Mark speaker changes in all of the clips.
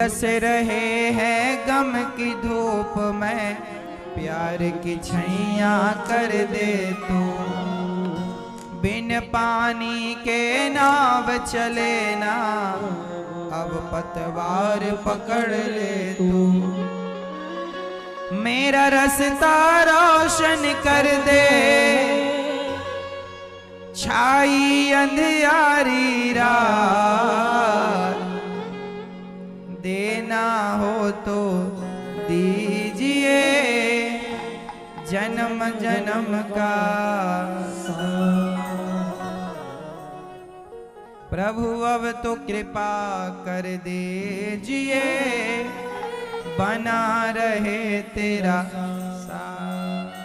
Speaker 1: झुलस रहे हैं गम की धूप में, प्यार की छैया कर दे तू। बिन पानी के नाव चले ना, अब पतवार पकड़ ले तू। मेरा रास्ता रोशन कर दे, छाई अंधियारी रात। देना हो तो दीजिए जन्म जन्म का प्रभु, अब तो कृपा कर दीजिए, बना रहे तेरा साथ।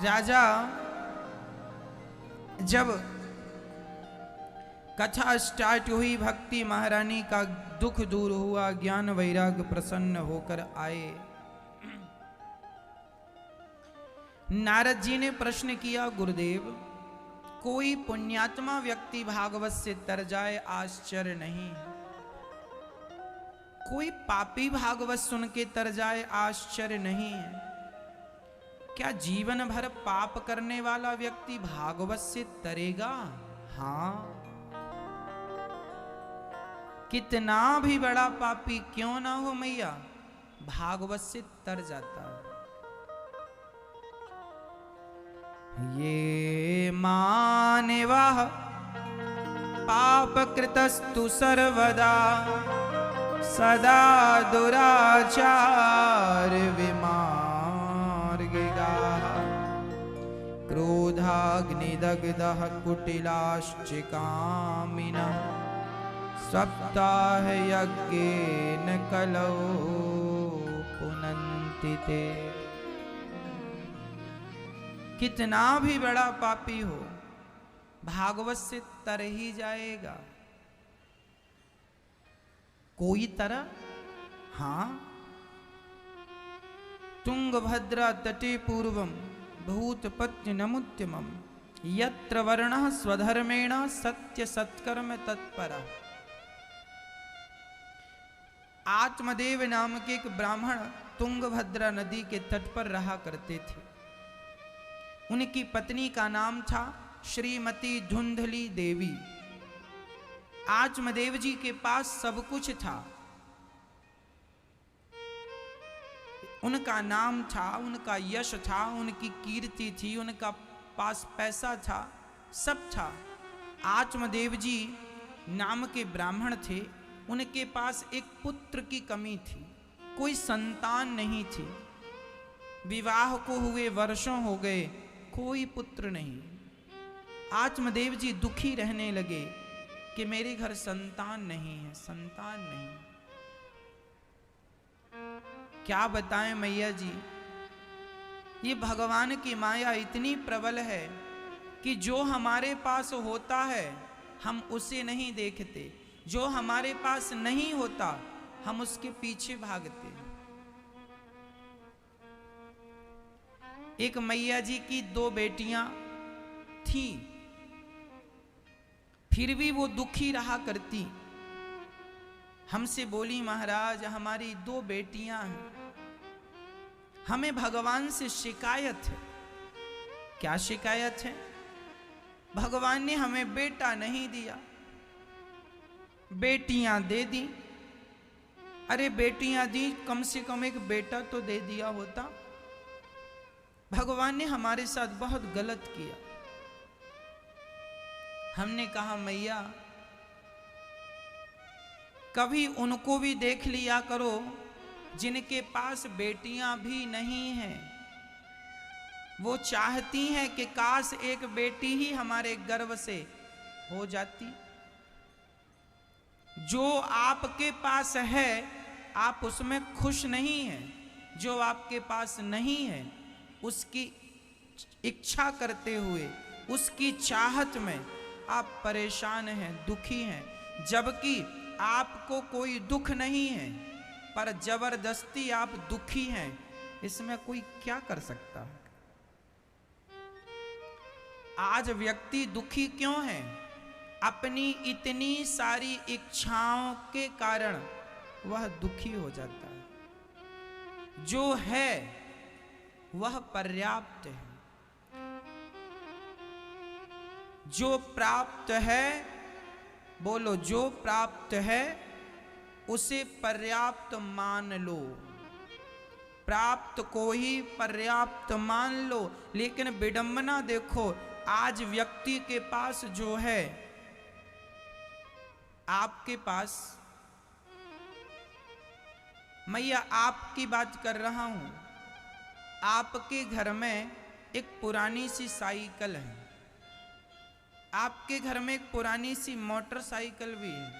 Speaker 1: राजा जब कथा स्टार्ट हुई, भक्ति महारानी का दुख दूर हुआ, ज्ञान वैराग्य प्रसन्न होकर आए। नारद जी ने प्रश्न किया, गुरुदेव कोई पुण्यात्मा व्यक्ति भागवत से तर जाए आश्चर्य नहीं, कोई पापी भागवत सुन के तर जाए आश्चर्य नहीं है। क्या जीवन भर पाप करने वाला व्यक्ति भागवत से तरेगा? हाँ, कितना भी बड़ा पापी क्यों ना हो मैया, भागवत से तर जाता है। ये मानवः पाप कृतस्तु सर्वदा, सदा दुराचार विमार्गिगाः। क्रोधाग्निदग्धः कुटिलाश्च कामिनः, सप्ताह यज्ञेन कलौ पुनन्ति ते। कितना भी बड़ा पापी हो, भागवत से तर ही जाएगा। कोई तरह? हाँ, तुंगभद्रा तटे पूर्वम भूतपत्य नमुत्तमम, यत्र वर्णः स्वधर्मेण सत्य सत्कर्म तत्परः। आत्मदेव नाम के एक ब्राह्मण तुंगभद्रा नदी के तट पर रहा करते थे। उनकी पत्नी का नाम था श्रीमती धुंधली देवी। आत्मदेव जी के पास सब कुछ था, उनका नाम था, उनका यश था, उनकी कीर्ति थी, उनका पास पैसा था, सब था। आत्मदेव जी नाम के ब्राह्मण थे, उनके पास एक पुत्र की कमी थी, कोई संतान नहीं थी। विवाह को हुए वर्षों हो गए, कोई पुत्र नहीं। आत्मदेव जी दुखी रहने लगे कि मेरे घर संतान नहीं है, संतान नहीं। क्या बताएं मैया जी, ये भगवान की माया इतनी प्रबल है कि जो हमारे पास होता है हम उसे नहीं देखते, जो हमारे पास नहीं होता हम उसके पीछे भागते। एक मैया जी की 2 बेटियां थीं, फिर भी वो दुखी रहा करती। हमसे बोली, महाराज हमारी 2 बेटियां हैं, हमें भगवान से शिकायत है। क्या शिकायत है? भगवान ने हमें बेटा नहीं दिया, बेटियां दे दी। अरे बेटियां दी, कम से कम एक बेटा तो दे दिया होता। भगवान ने हमारे साथ बहुत गलत किया। हमने कहा, मैया कभी उनको भी देख लिया करो जिनके पास बेटियां भी नहीं हैं। वो चाहती हैं कि काश एक बेटी ही हमारे गर्भ से हो जाती। जो आपके पास है आप उसमें खुश नहीं हैं, जो आपके पास नहीं है उसकी इच्छा करते हुए, उसकी चाहत में आप परेशान हैं, दुखी हैं। जबकि आपको कोई दुख नहीं है, पर जबरदस्ती आप दुखी हैं, इसमें कोई क्या कर सकता है? आज व्यक्ति दुखी क्यों है? अपनी इतनी सारी इच्छाओं के कारण वह दुखी हो जाता है। जो है वह पर्याप्त है, जो प्राप्त है, बोलो, जो प्राप्त है उसे पर्याप्त मान लो, प्राप्त को ही पर्याप्त मान लो। लेकिन विडंबना देखो, आज व्यक्ति के पास जो है, आपके पास, मैया आपकी बात कर रहा हूं, आपके घर में एक पुरानी सी साइकिल है, आपके घर में एक पुरानी सी मोटरसाइकिल भी है,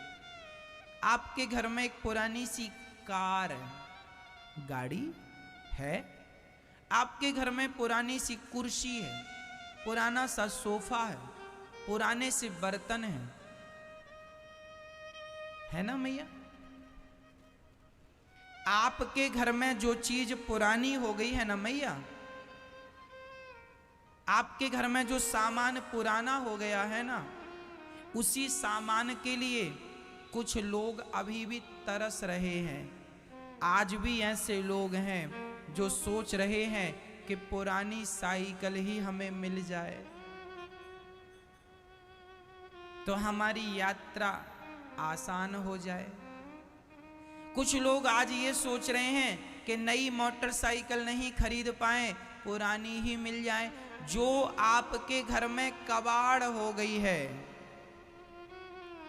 Speaker 1: आपके घर में एक पुरानी सी कार है, गाड़ी है, आपके घर में पुरानी सी कुर्सी है, पुराना सा सोफा है, पुराने से बर्तन है ना मैया? आपके घर में जो चीज पुरानी हो गई है ना मैया, आपके घर में जो सामान पुराना हो गया है ना, उसी सामान के लिए कुछ लोग अभी भी तरस रहे हैं। आज भी ऐसे लोग हैं जो सोच रहे हैं कि पुरानी साइकिल ही हमें मिल जाए तो हमारी यात्रा आसान हो जाए। कुछ लोग आज ये सोच रहे हैं कि नई मोटरसाइकिल नहीं खरीद पाए, पुरानी ही मिल जाए। जो आपके घर में कबाड़ हो गई है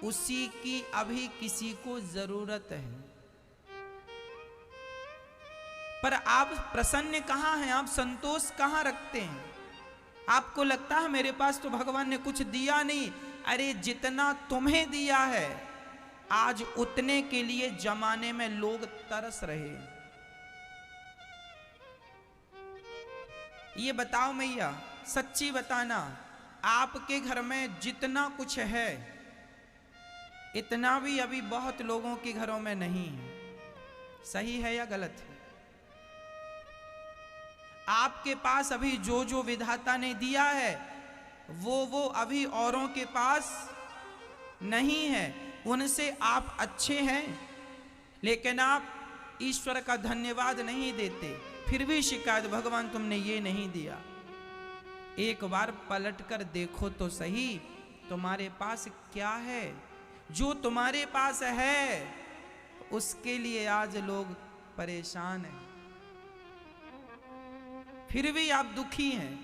Speaker 1: उसी की अभी किसी को जरूरत है, पर आप प्रसन्न कहां हैं? आप संतोष कहां रखते हैं? आपको लगता है मेरे पास तो भगवान ने कुछ दिया नहीं। अरे जितना तुम्हें दिया है आज उतने के लिए जमाने में लोग तरस रहे हैं। ये बताओ मैया, सच्ची बताना, आपके घर में जितना कुछ है इतना भी अभी बहुत लोगों के घरों में नहीं है। सही है या गलत है? आपके पास अभी जो जो विधाता ने दिया है वो अभी औरों के पास नहीं है। उनसे आप अच्छे हैं लेकिन आप ईश्वर का धन्यवाद नहीं देते, फिर भी शिकायत, भगवान तुमने ये नहीं दिया। एक बार पलट कर देखो तो सही, तुम्हारे पास क्या है? जो तुम्हारे पास है उसके लिए आज लोग परेशान हैं, फिर भी आप दुखी हैं।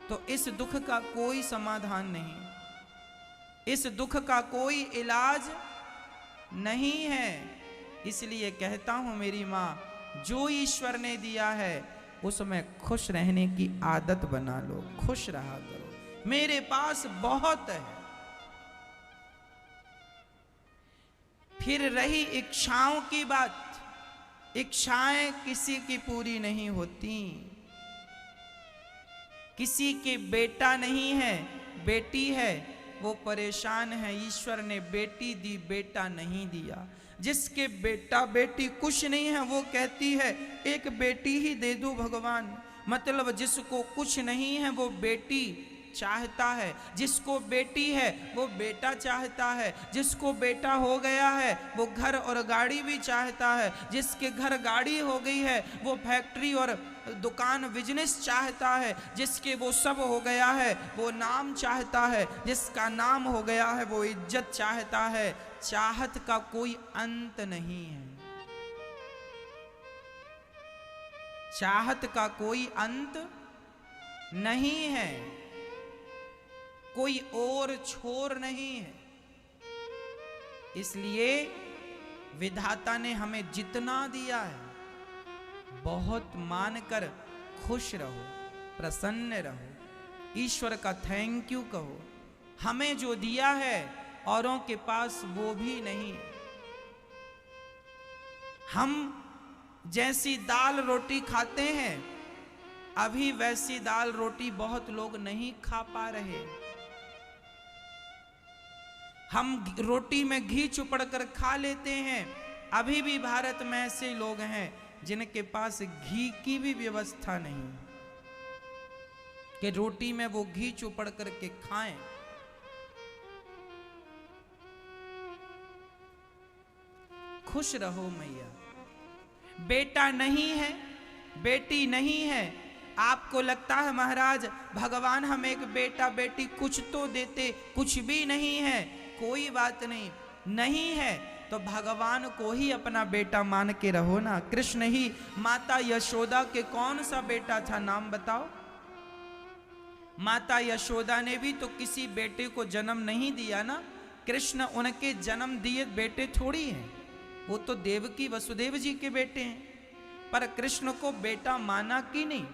Speaker 1: तो इस दुख का कोई समाधान नहीं, इस दुख का कोई इलाज नहीं है। इसलिए कहता हूं मेरी मां, जो ईश्वर ने दिया है उसमें खुश रहने की आदत बना लो, खुश रहा करो। मेरे पास बहुत है। फिर रही इच्छाओं की बात, इच्छाएं किसी की पूरी नहीं होती। किसी के बेटा नहीं है, बेटी है, वो परेशान है। ईश्वर ने बेटी दी, बेटा नहीं दिया। जिसके बेटा बेटी कुछ नहीं है वो कहती है एक बेटी ही दे दो भगवान। मतलब जिसको कुछ नहीं है वो बेटी चाहता है, जिसको बेटी है वो बेटा चाहता है, जिसको बेटा हो गया है वो घर और गाड़ी भी चाहता है, जिसके घर गाड़ी हो गई है वो फैक्ट्री और दुकान बिजनेस चाहता है, जिसके वो सब हो गया है वो नाम चाहता है, जिसका नाम हो गया है वो इज्जत चाहता है। चाहत का कोई अंत नहीं है, चाहत का कोई अंत नहीं है, कोई और छोर नहीं है। इसलिए विधाता ने हमें जितना दिया है बहुत मानकर खुश रहो, प्रसन्न रहो, ईश्वर का थैंक यू कहो। हमें जो दिया है औरों के पास वो भी नहीं। हम जैसी दाल रोटी खाते हैं अभी वैसी दाल रोटी बहुत लोग नहीं खा पा रहे। हम रोटी में घी चुपड़ कर खा लेते हैं, अभी भी भारत में ऐसे लोग हैं जिनके पास घी की भी व्यवस्था नहीं। कि रोटी में वो घी चुपड़ करके खाएं। खुश रहो मैया। बेटा नहीं है, बेटी नहीं है, आपको लगता है महाराज भगवान हमें एक बेटा बेटी कुछ तो देते, कुछ भी नहीं है। कोई बात नहीं, नहीं है तो भगवान को ही अपना बेटा मान के रहो ना। कृष्ण ही माता यशोदा के कौन सा बेटा था, नाम बताओ। माता यशोदा ने भी तो किसी बेटे को जन्म नहीं दिया ना। कृष्ण उनके जन्म दिए बेटे थोड़ी हैं, वो तो देवकी वसुदेव जी के बेटे हैं, पर कृष्ण को बेटा माना कि नहीं।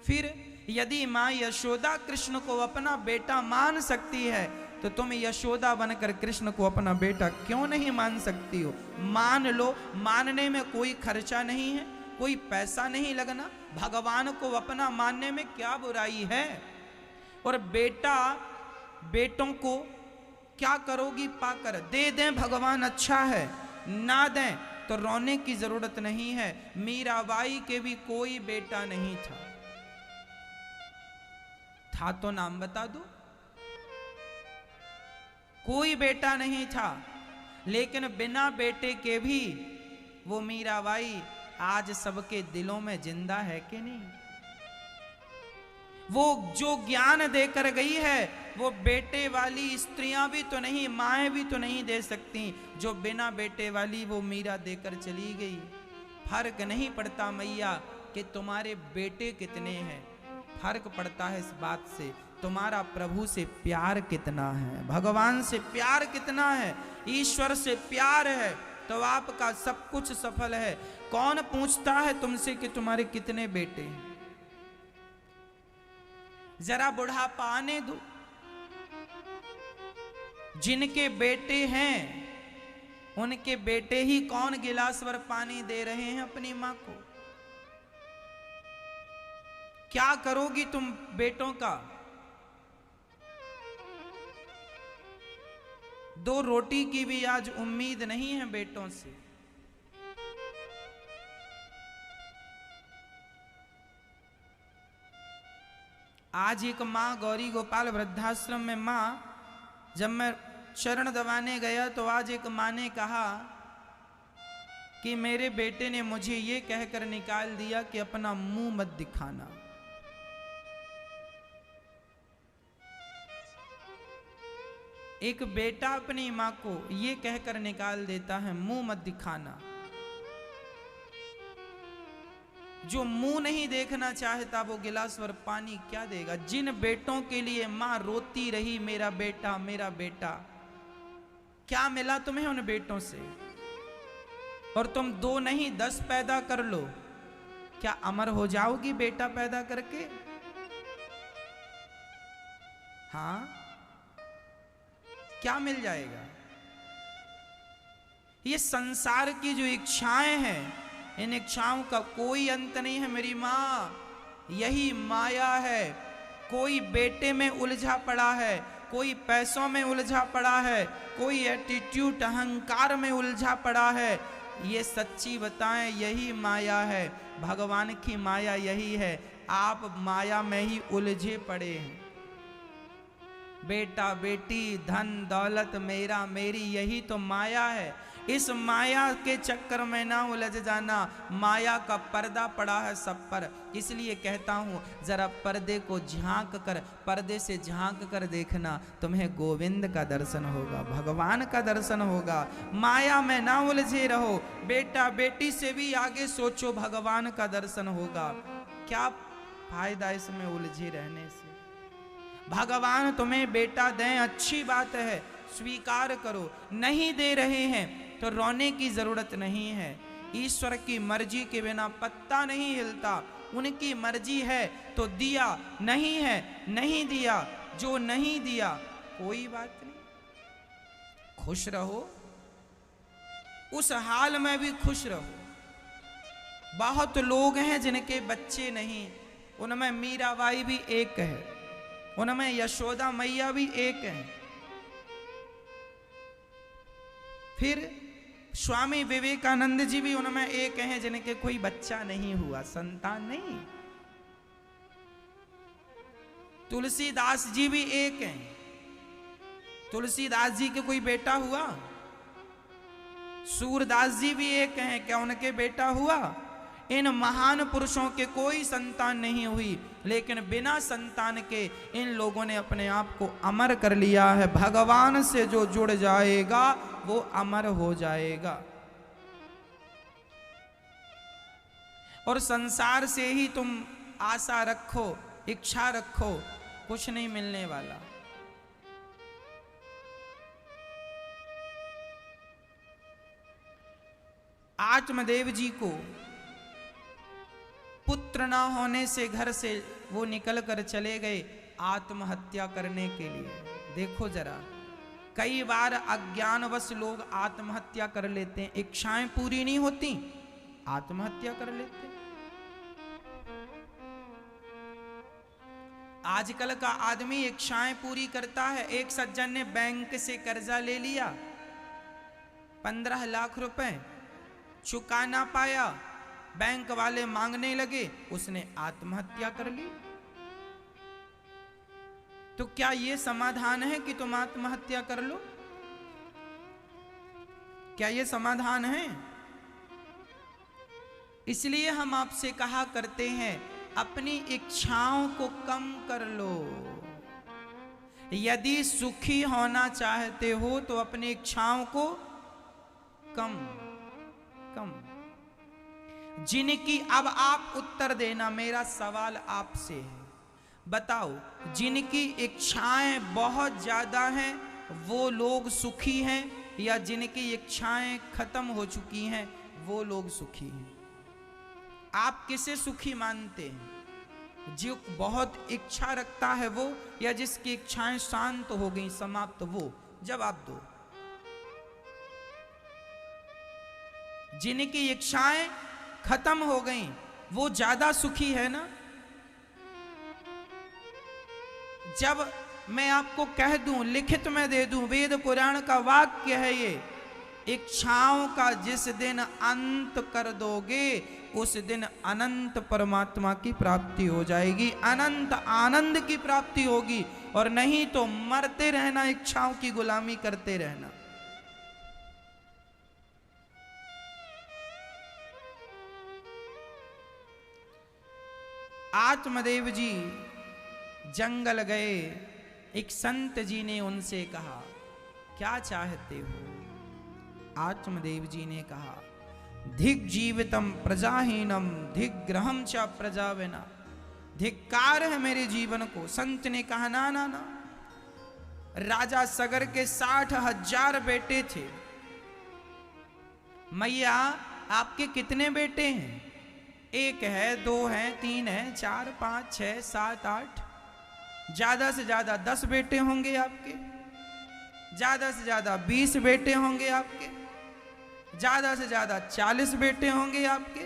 Speaker 1: फिर यदि मां यशोदा कृष्ण को अपना बेटा मान सकती है तो तुम यशोदा बनकर कृष्ण को अपना बेटा क्यों नहीं मान सकती हो। मान लो, मानने में कोई खर्चा नहीं है, कोई पैसा नहीं लगना। भगवान को अपना मानने में क्या बुराई है। और बेटा बेटों को क्या करोगी पाकर, दे दें भगवान अच्छा है, ना दें तो रोने की जरूरत नहीं है। मीराबाई के भी कोई बेटा नहीं था तो नाम बता दो। कोई बेटा नहीं था, लेकिन बिना बेटे के भी वो मीराबाई आज सबके दिलों में जिंदा है कि नहीं। वो जो ज्ञान देकर गई है वो बेटे वाली स्त्रियां भी तो नहीं, माएं भी तो नहीं दे सकती। जो बिना बेटे वाली वो मीरा देकर चली गई। फर्क नहीं पड़ता मैया कि तुम्हारे बेटे कितने हैं, फर्क पड़ता है इस बात से तुम्हारा प्रभु से प्यार कितना है, भगवान से प्यार कितना है, ईश्वर से प्यार है तो आपका सब कुछ सफल है। कौन पूछता है तुमसे कि तुम्हारे कितने बेटे हैं। जरा बुढ़ापा आने दो, जिनके बेटे हैं उनके बेटे ही कौन गिलास भर पानी दे रहे हैं अपनी मां को। क्या करोगी तुम बेटों का। 2 रोटी की भी आज उम्मीद नहीं है बेटों से। आज एक माँ गौरी गोपाल वृद्धाश्रम में माँ, जब मैं चरण दबाने गया तो आज एक माँ ने कहा कि मेरे बेटे ने मुझे ये कहकर निकाल दिया कि अपना मुंह मत दिखाना। एक बेटा अपनी माँ को ये कहकर निकाल देता है मुंह मत दिखाना। जो मुंह नहीं देखना चाहता वो गिलास भर पानी क्या देगा। जिन बेटों के लिए माँ रोती रही मेरा बेटा मेरा बेटा, क्या मिला तुम्हें उन बेटों से। और तुम 2 नहीं 10 पैदा कर लो, क्या अमर हो जाओगी बेटा पैदा करके। हाँ, क्या मिल जाएगा। ये संसार की जो इच्छाएं हैं, इन इच्छाओं का कोई अंत नहीं है मेरी माँ। यही माया है। कोई बेटे में उलझा पड़ा है, कोई पैसों में उलझा पड़ा है, कोई एटीट्यूड अहंकार में उलझा पड़ा है। ये सच्ची बताएं यही माया है। भगवान की माया यही है। आप माया में ही उलझे पड़े हैं। बेटा बेटी धन दौलत मेरा मेरी यही तो माया है। इस माया के चक्कर में ना उलझ जाना। माया का पर्दा पड़ा है सब पर। इसलिए कहता हूँ जरा पर्दे को झांक कर, पर्दे से झांक कर देखना, तुम्हें गोविंद का दर्शन होगा, भगवान का दर्शन होगा। माया में ना उलझे रहो। बेटा बेटी से भी आगे सोचो, भगवान का दर्शन होगा। क्या फायदा इसमें उलझे रहने से। भगवान तुम्हें बेटा दें, अच्छी बात है, स्वीकार करो। नहीं दे रहे हैं तो रोने की जरूरत नहीं है। ईश्वर की मर्जी के बिना पत्ता नहीं हिलता। उनकी मर्जी है तो दिया, नहीं है नहीं दिया। जो नहीं दिया कोई बात नहीं, खुश रहो। उस हाल में भी खुश रहो। बहुत लोग हैं जिनके बच्चे नहीं, उनमें मीराबाई भी एक है, उनमें यशोदा मैया भी एक है। फिर स्वामी विवेकानंद जी भी उनमें एक हैं जिनके कोई बच्चा नहीं हुआ, संतान नहीं। तुलसीदास जी भी एक हैं। तुलसीदास जी के कोई बेटा हुआ? सूरदास जी भी एक हैं, क्या उनके बेटा हुआ? इन महान पुरुषों के कोई संतान नहीं हुई, लेकिन बिना संतान के इन लोगों ने अपने आप को अमर कर लिया है। भगवान से जो जुड़ जाएगा वो अमर हो जाएगा। और संसार से ही तुम आशा रखो, इच्छा रखो, कुछ नहीं मिलने वाला। आत्मदेव जी को पुत्र ना होने से घर से वो निकल कर चले गए आत्महत्या करने के लिए। देखो जरा, कई बार अज्ञानवश लोग आत्महत्या कर लेते हैं, इच्छाएं पूरी नहीं होती, आत्महत्या कर लेते हैं। आजकल का आदमी इच्छाएं पूरी करता है। एक सज्जन ने बैंक से कर्जा ले लिया 15 लाख रुपए, चुका ना पाया, बैंक वाले मांगने लगे, उसने आत्महत्या कर ली। तो क्या यह समाधान है कि तुम आत्महत्या कर लो? क्या यह समाधान है? इसलिए हम आपसे कहा करते हैं, अपनी इच्छाओं को कम कर लो। यदि सुखी होना चाहते हो तो अपनी इच्छाओं को कम कम। जिनकी, अब आप उत्तर देना, मेरा सवाल आपसे है, बताओ, जिनकी इच्छाएं बहुत ज्यादा हैं वो लोग सुखी हैं, या जिनकी इच्छाएं खत्म हो चुकी हैं वो लोग सुखी हैं? आप किसे सुखी मानते हैं? जो बहुत इच्छा रखता है वो, या जिसकी इच्छाएं शांत हो गई, समाप्त, वो? जवाब दो। जिनकी इच्छाएं खत्म हो गई वो ज्यादा सुखी है ना? जब मैं आपको कह दूं, लिखित में दे दूं, वेद पुराण का वाक्य है ये, इच्छाओं का जिस दिन अंत कर दोगे उस दिन अनंत परमात्मा की प्राप्ति हो जाएगी, अनंत आनंद की प्राप्ति होगी। और नहीं तो मरते रहना, इच्छाओं की गुलामी करते रहना। आत्मदेव जी जंगल गए, एक संत जी ने उनसे कहा, क्या चाहते हो? आत्मदेव जी ने कहा, धिक जीवितम प्रजाहीनम धिक ग्रहम च प्रजाविना। धिक्कार है मेरे जीवन को। संत ने कहा, ना ना ना, राजा सगर के 60,000 बेटे थे। मैया आपके कितने बेटे हैं? 1 है, 2 है, 3 है, 4, 5, 6, 7, 8, ज्यादा से ज्यादा 10 बेटे होंगे आपके, ज्यादा से ज्यादा 20 बेटे होंगे आपके, ज्यादा से ज्यादा 40 बेटे होंगे आपके।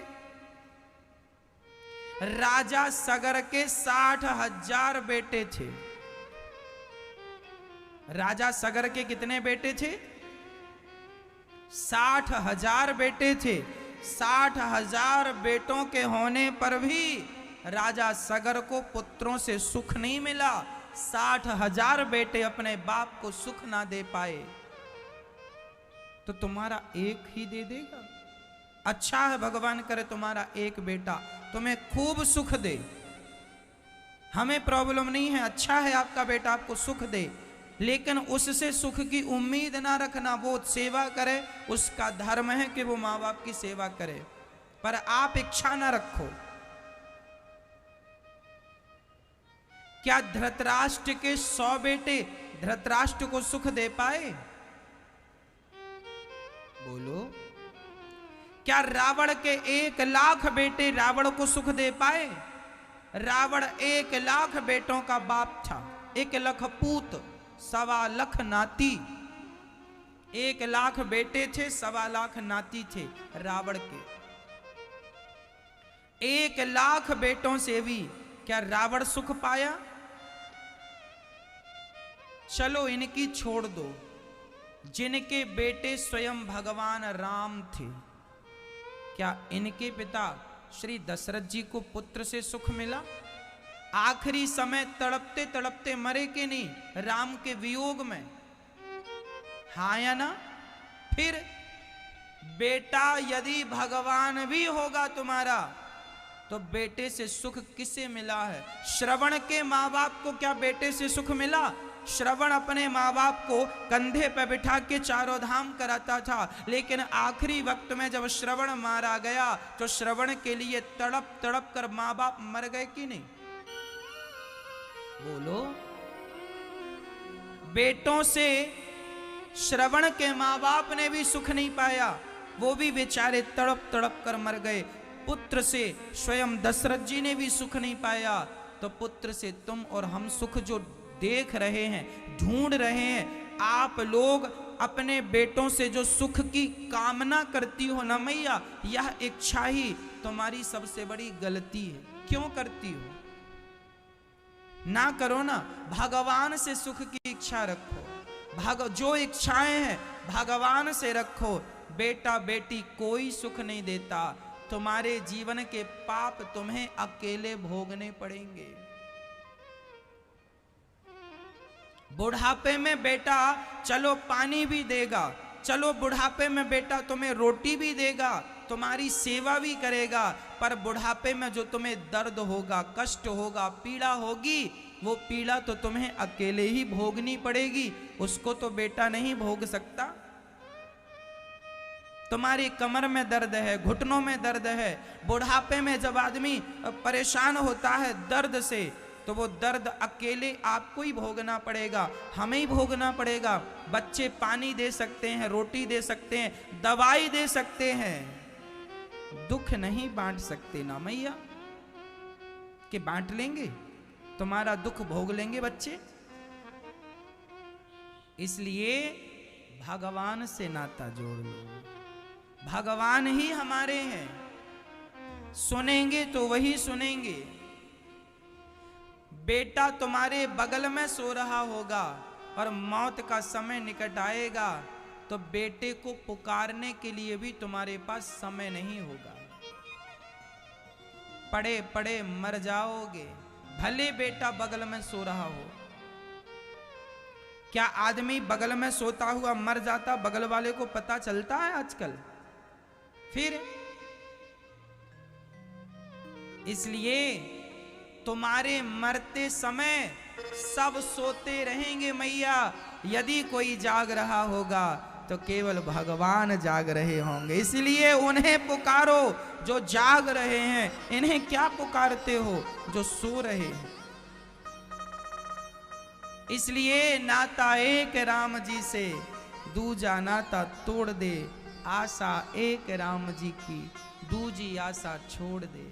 Speaker 1: राजा सगर के 60,000 बेटे थे। राजा सगर के कितने बेटे थे? 60,000 बेटे थे। 60,000 बेटों के होने पर भी राजा सगर को पुत्रों से सुख नहीं मिला। 60,000 बेटे अपने बाप को सुख ना दे पाए, तो तुम्हारा एक ही दे देगा? अच्छा है, भगवान करे तुम्हारा एक बेटा तुम्हें खूब सुख दे, हमें प्रॉब्लम नहीं है। अच्छा है आपका बेटा आपको सुख दे, लेकिन उससे सुख की उम्मीद ना रखना। वो सेवा करे, उसका धर्म है कि वो माँ बाप की सेवा करे, पर आप इच्छा ना रखो। क्या धृतराष्ट्र के 100 बेटे धृतराष्ट्र को सुख दे पाए? बोलो। क्या रावण के 1 लाख बेटे रावण को सुख दे पाए? रावण 1 लाख बेटों का बाप था, 1 लाख पूत, 1.25 लाख नाती। 1 लाख बेटे थे, 1.25 लाख नाती थे रावण के। 1 लाख बेटों से भी क्या रावण सुख पाया? चलो इनकी छोड़ दो, जिनके बेटे स्वयं भगवान राम थे, क्या इनके पिता श्री दशरथ जी को पुत्र से सुख मिला? आखिरी समय तड़पते तड़पते मरे कि नहीं, राम के वियोग में, हाँ या ना? फिर बेटा यदि भगवान भी होगा तुम्हारा, तो बेटे से सुख किसे मिला है? श्रवण के माँ बाप को क्या बेटे से सुख मिला? श्रवण अपने माँ बाप को कंधे पर बिठा के चारों धाम कराता था, लेकिन आखिरी वक्त में जब श्रवण मारा गया तो श्रवण के लिए तड़प तड़प कर माँ बाप मर गए कि नहीं? बोलो। बेटों से श्रवण के माँ बाप ने भी सुख नहीं पाया, वो भी बेचारे तड़प तड़प कर मर गए। पुत्र से स्वयं दशरथ जी ने भी सुख नहीं पाया, तो पुत्र से तुम और हम सुख जो देख रहे हैं, ढूंढ रहे हैं, आप लोग अपने बेटों से जो सुख की कामना करती हो ना मैया, यह इच्छा ही तुम्हारी सबसे बड़ी गलती है। क्यों करती हो? ना करो ना, भगवान से सुख की इच्छा रखो। जो इच्छाएं हैं भगवान से रखो। बेटा बेटी कोई सुख नहीं देता, तुम्हारे जीवन के पाप तुम्हें अकेले भोगने पड़ेंगे। बुढ़ापे में बेटा चलो पानी भी देगा, चलो बुढ़ापे में बेटा तुम्हें रोटी भी देगा, तुम्हारी सेवा भी करेगा, पर बुढ़ापे में जो तुम्हें दर्द होगा, कष्ट होगा, पीड़ा होगी, वो पीड़ा तो तुम्हें अकेले ही भोगनी पड़ेगी, उसको तो बेटा नहीं भोग सकता। तुम्हारी कमर में दर्द है, घुटनों में दर्द है, बुढ़ापे में जब आदमी परेशान होता है दर्द से, तो वो दर्द अकेले आपको ही भोगना पड़ेगा, हमें ही भोगना पड़ेगा। बच्चे पानी दे सकते हैं, रोटी दे सकते हैं, दवाई दे सकते हैं, दुख नहीं बांट सकते ना मैया। कि बांट लेंगे, तुम्हारा दुख भोग लेंगे बच्चे। इसलिए भगवान से नाता जोड़ लो। भगवान ही हमारे हैं, सुनेंगे तो वही सुनेंगे। बेटा तुम्हारे बगल में सो रहा होगा और मौत का समय निकट आएगा, तो बेटे को पुकारने के लिए भी तुम्हारे पास समय नहीं होगा। पड़े पड़े मर जाओगे, भले बेटा बगल में सो रहा हो। क्या आदमी बगल में सोता हुआ मर जाता बगल वाले को पता चलता है आजकल? फिर इसलिए तुम्हारे मरते समय सब सोते रहेंगे मैया। यदि कोई जाग रहा होगा तो केवल भगवान जाग रहे होंगे। इसलिए उन्हें पुकारो जो जाग रहे हैं। इन्हें क्या पुकारते हो जो सो रहे हैं? इसलिए नाता एक राम जी से, दूजा नाता तोड़ दे। आशा एक राम जी की, दूजी आशा छोड़ दे।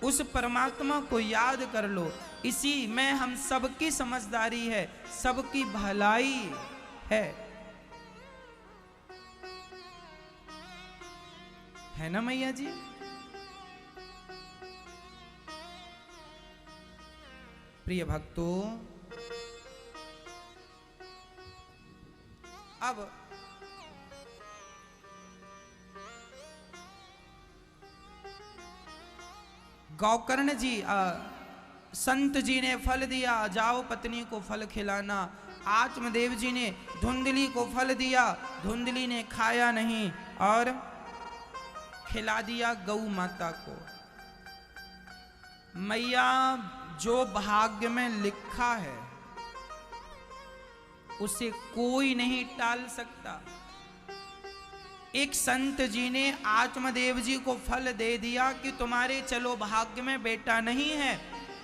Speaker 1: उस परमात्मा को याद कर लो। इसी में हम सबकी समझदारी है, सबकी भलाई है ना मैया जी? प्रिय भक्तों, अब गौकर्ण जी संत जी ने फल दिया, जाओ पत्नी को फल खिलाना। आत्मदेव जी ने धुंधली को फल दिया, धुंधली ने खाया नहीं और खिला दिया गौ माता को। मैया, जो भाग्य में लिखा है उसे कोई नहीं टाल सकता। एक संत जी ने आत्मदेव जी को फल दे दिया कि तुम्हारे चलो भाग्य में बेटा नहीं है,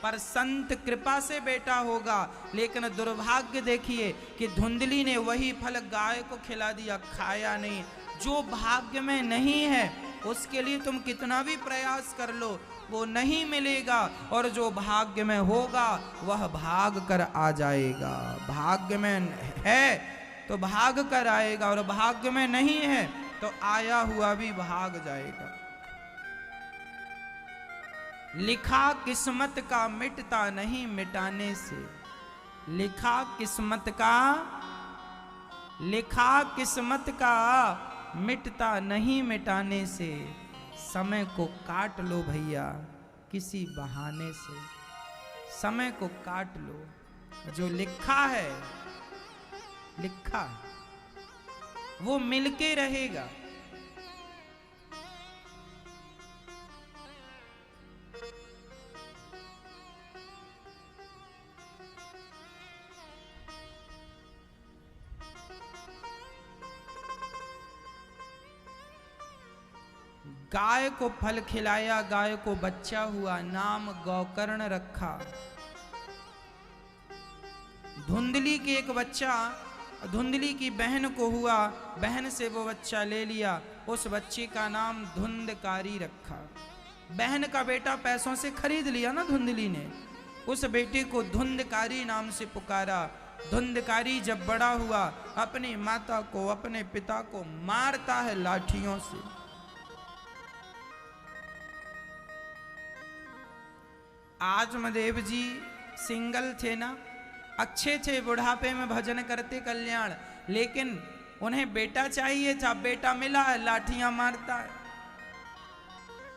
Speaker 1: पर संत कृपा से बेटा होगा। लेकिन दुर्भाग्य देखिए कि धुंधली ने वही फल गाय को खिला दिया, खाया नहीं। जो भाग्य में नहीं है उसके लिए तुम कितना भी प्रयास कर लो वो नहीं मिलेगा, और जो भाग्य में होगा वह भाग कर आ जाएगा। भाग्य में है तो भाग कर आएगा, और भाग्य में नहीं है तो आया हुआ भी भाग जाएगा। लिखा किस्मत का मिटता नहीं मिटाने से, लिखा किस्मत का मिटता नहीं मिटाने से। समय को काट लो भैया, किसी बहाने से समय को काट लो। जो लिखा है वो मिलके रहेगा। गाय को फल खिलाया, गाय को बच्चा हुआ, नाम गौकर्ण रखा। धुंधली के एक बच्चा धुंधली की बहन को हुआ, बहन से वो बच्चा ले लिया, उस बच्चे का नाम धुंधकारी रखा। बहन का बेटा पैसों से खरीद लिया ना धुंधली ने, उस बेटे को धुंधकारी नाम से पुकारा। धुंधकारी जब बड़ा हुआ, अपनी माता को अपने पिता को मारता है लाठियों से। आजमदेव जी सिंगल थे ना, अच्छे थे, बुढ़ापे में भजन करते कल्याण, लेकिन उन्हें बेटा चाहिए था, बेटा मिला है, लाठियां मारता है।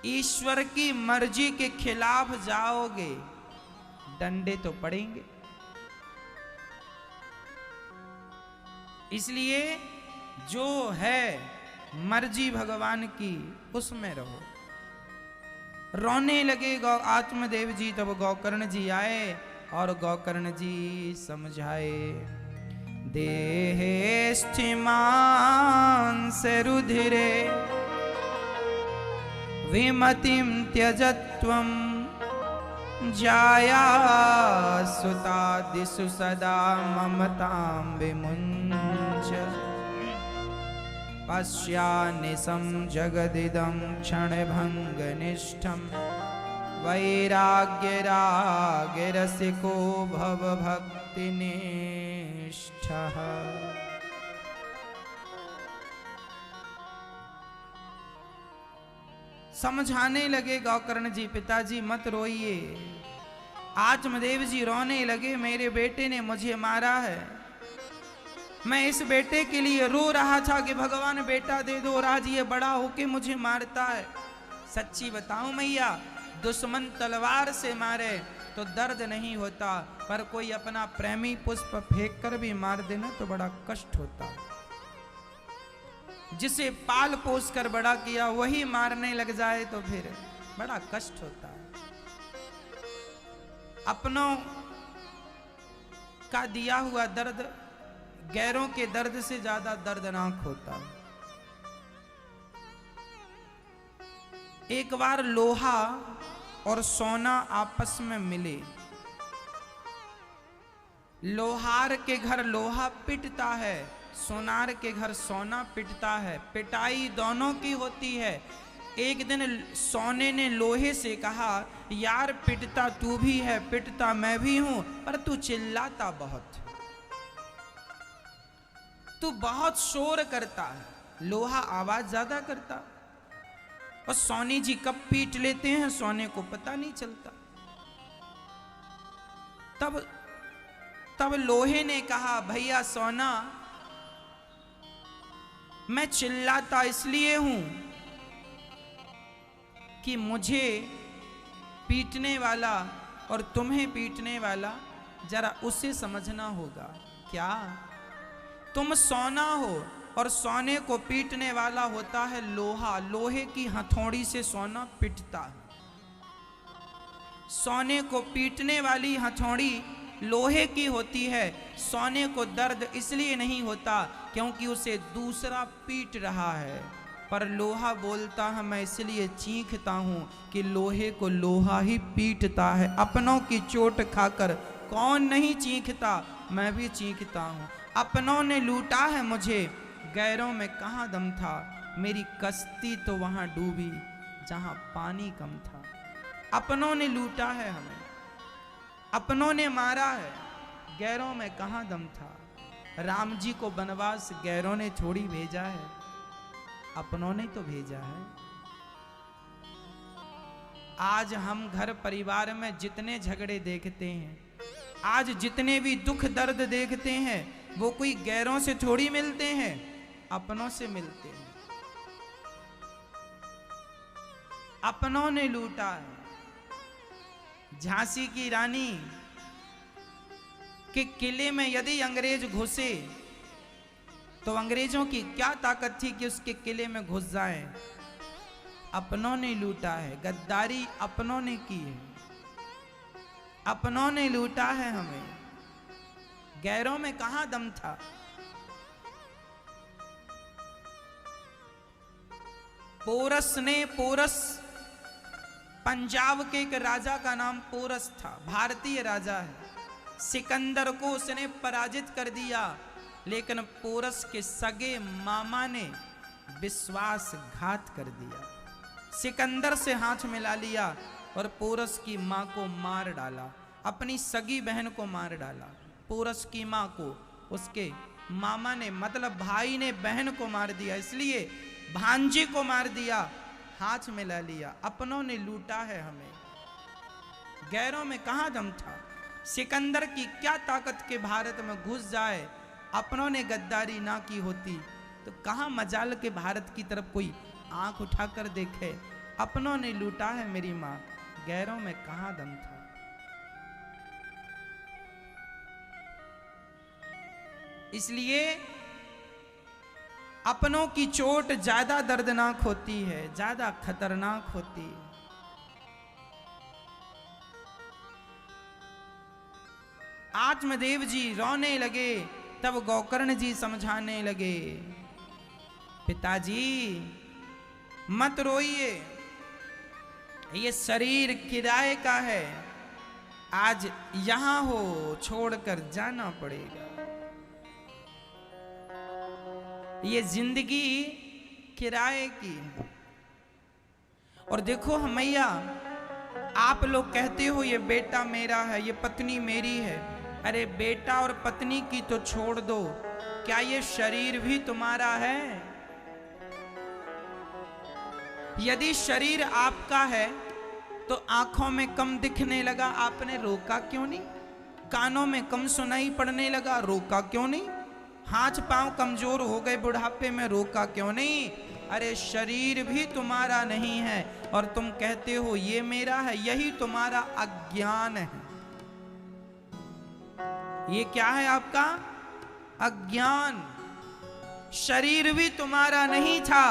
Speaker 1: ईश्वर की मर्जी के खिलाफ जाओगे, डंडे तो पड़ेंगे। इसलिए जो है मर्जी भगवान की, उसमें रहो। रोने लगे आत्मदेव जी, तब गौकर्ण जी आए और गौकर्ण जी समझाए। देहे स्थिमांस रुधिरे विमतिम त्यजत्वम जाया सुतादिषु सदा ममतां विमुञ्च। पश्यानिशं जगदिदं क्षणभङ्गनिष्ठं वैराग्यरागरसिको भवभक्तिनिष्ठः। समझाने लगे गौकर्ण जी, पिताजी मत रोइए। आत्मदेव जी रोने लगे, मेरे बेटे ने मुझे मारा है, मैं इस बेटे के लिए रो रहा था कि भगवान बेटा दे दो, और आज ये बड़ा होके मुझे मारता है। सच्ची बताऊं मैया, दुश्मन तलवार से मारे तो दर्द नहीं होता, पर कोई अपना प्रेमी पुष्प फेंक कर भी मार देना तो बड़ा कष्ट होता। जिसे पाल पोस कर बड़ा किया वही मारने लग जाए तो फिर बड़ा कष्ट होता है। अपनों का दिया हुआ दर्द गैरों के दर्द से ज्यादा दर्दनाक होता। एक बार लोहा और सोना आपस में मिले। लोहार के घर लोहा पिटता है, सोनार के घर सोना पिटता है, पिटाई दोनों की होती है। एक दिन सोने ने लोहे से कहा, यार पिटता तू भी है, पिटता मैं भी हूं, पर तू चिल्लाता बहुत, तू बहुत शोर करता है, लोहा आवाज ज्यादा करता। और सोनी जी कब पीट लेते हैं सोने को पता नहीं चलता। तब लोहे ने कहा, भैया सोना, मैं चिल्लाता इसलिए हूं कि मुझे पीटने वाला और तुम्हें पीटने वाला जरा उसे समझना होगा। क्या तुम सोना हो और सोने को पीटने वाला होता है लोहा, लोहे की हथौड़ी से सोना पिटता है। सोने को पीटने वाली हथौड़ी लोहे की होती है। सोने को दर्द इसलिए नहीं होता क्योंकि उसे दूसरा पीट रहा है, पर लोहा बोलता है मैं इसलिए चीखता हूं कि लोहे को लोहा ही पीटता है। अपनों की चोट खाकर कौन नहीं चीखता, मैं भी चीखता हूं। अपनों ने लूटा है मुझे, गैरों में कहां दम था, मेरी कश्ती तो वहां डूबी जहां पानी कम था। अपनों ने लूटा है हमें, अपनों ने मारा है, गैरों में कहां दम था। राम जी को वनवास गैरों ने थोड़ी भेजा है, अपनों ने तो भेजा है। आज हम घर परिवार में जितने झगड़े देखते हैं, आज जितने भी दुख दर्द देखते हैं, वो कोई गैरों से थोड़ी मिलते हैं, अपनों से मिलते हैं। अपनों ने लूटा है। झांसी की रानी के किले में यदि अंग्रेज घुसे तो अंग्रेजों की क्या ताकत थी कि उसके किले में घुस जाए। अपनों ने लूटा है, गद्दारी अपनों ने की है, अपनों ने लूटा है हमें, गैरों में कहां दम था। पोरस पंजाब के एक राजा का नाम पोरस था, भारतीय राजा है। सिकंदर को उसने पराजित कर दिया, लेकिन पोरस के सगे मामा ने विश्वासघात कर दिया, सिकंदर से हाथ मिला लिया और पोरस की मां को मार डाला, अपनी सगी बहन को मार डाला। पोरस की मां को उसके मामा ने, मतलब भाई ने बहन को मार दिया, इसलिए भांजे को मार दिया, हाथ मिला लिया। अपनों ने लूटा है हमें, गैरों में कहां दम था। सिकंदर की क्या ताकत के भारत में घुस जाए, अपनों ने गद्दारी ना की होती तो कहां मजाल के भारत की तरफ कोई आंख उठाकर देखे। अपनों ने लूटा है मेरी मां, गैरों में कहां दम था। इसलिए अपनों की चोट ज्यादा दर्दनाक होती है, ज्यादा खतरनाक होती है। आत्मदेव जी रोने लगे, तब गोकर्ण जी समझाने लगे, पिताजी मत रोइए, ये शरीर किराए का है, आज यहां हो छोड़कर जाना पड़ेगा। ये जिंदगी किराए की है। और देखो मैया, आप लोग कहते हो ये बेटा मेरा है, ये पत्नी मेरी है। अरे बेटा और पत्नी की तो छोड़ दो, क्या ये शरीर भी तुम्हारा है? यदि शरीर आपका है तो आंखों में कम दिखने लगा, आपने रोका क्यों नहीं? कानों में कम सुनाई पड़ने लगा, रोका क्यों नहीं? हाथ पांव कमजोर हो गए बुढ़ापे में, रोका क्यों नहीं? अरे शरीर भी तुम्हारा नहीं है और तुम कहते हो ये मेरा है, यही तुम्हारा अज्ञान है। ये क्या है आपका? अज्ञान। शरीर भी तुम्हारा नहीं था